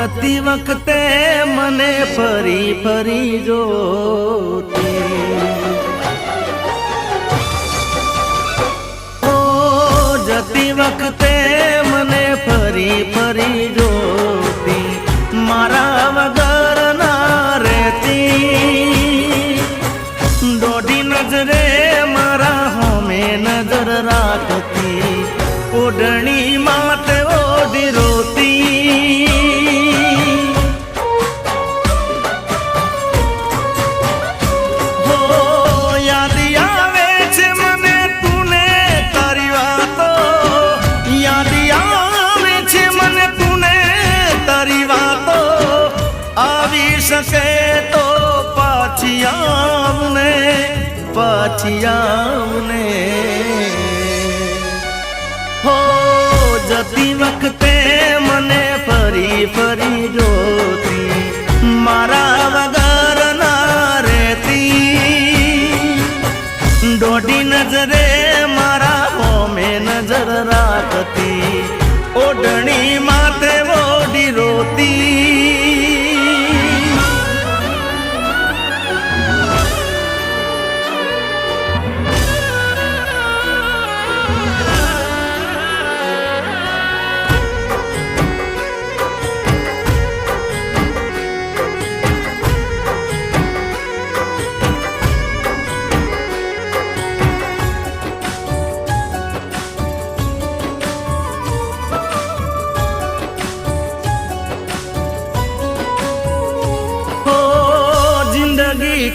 જતી વખતે મને ફરી ફરી જોતી, ઓ જતી વખતે મને ફરી ફરી જોતી, મારા વગર ના રહેતી, દોઢી નજરે મારા હોમે નજર રાખતી, ઓઢણી માટે ઓઢી રોતી, હો યાદ આવે છે મને તુને તારી વાતો, યાદ આવે છે મને તુને તારી વાતો, આવી શકે તો પાછી આવને, પાછી આવને, હો જતી વખતે મને ફરી ફરી જોતી, મારા વગર ના રહેતી, દોઢી નજરે મારા હોમે નજર રાખતી, ઓઢણી માથે ઓઢી રોતી,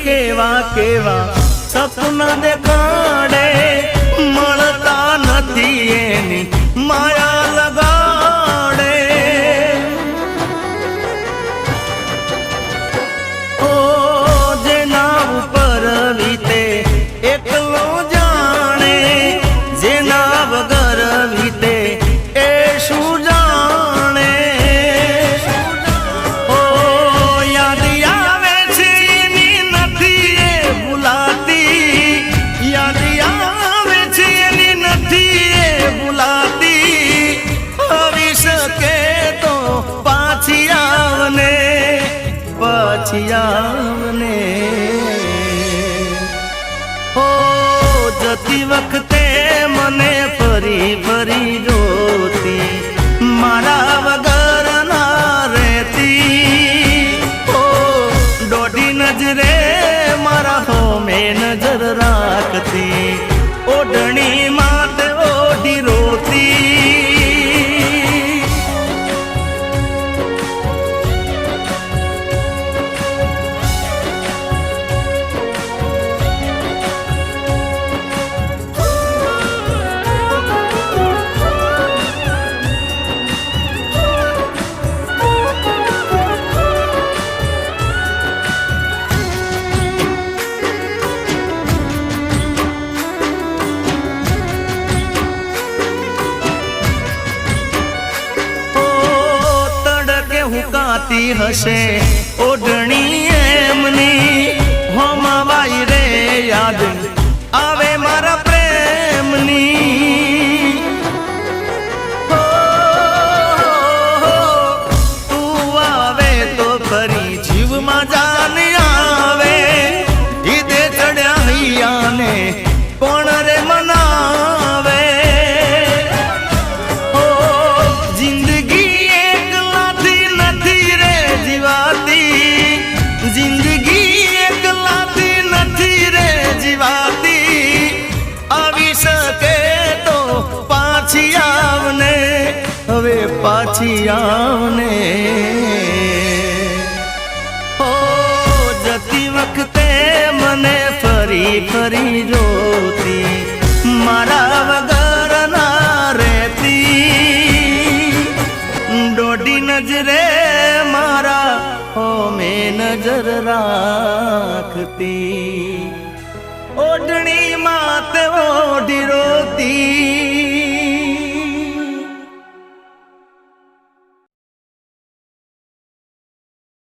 કેવા કેવા સપના દેખાડે, મળતા નથી એની માયા લગાડે, ઓ જેના ઉપર વીતે એકલો જાણે, જેના વગર વીતે એ શું જાણે, ઓ યાદ આવે છે એની નથી એ ભૂલાતી, યાદ આવે છે એની નથી એ ભૂલાતી, આવી શકે તો પાછી આવને, પાછી આવને, હો જતી વખતે મને ફરી ફરી જોતી, મારા વગર ના રહેતી, ઓ દોઢી નજરે મારા હોમે નજર રાખતી, ઓઢણી માટે ઓઢી રોતી, હુકાતી હશે ઓઢણી એમની, હોમાવાઈ રે યાદ આવે મારા પ્રેમની, હો તું આવે તો ફરી જીવમાં જાન આવે, ઈદે ચડ્યા હૈયાને કોણ રે મનાવે, હો જિંદગી જિંદગી એકલાથી નથી રે જીવાતી, આવી શકે તો પાછી આવને, હવે પાછી આવને, હો જતી વખતે મને ફરી ફરી જોતી, મારા વગર ના રહેતી, દોઢી નજરે મારા હોમે નજર રાખતી, ઓઢણી માતે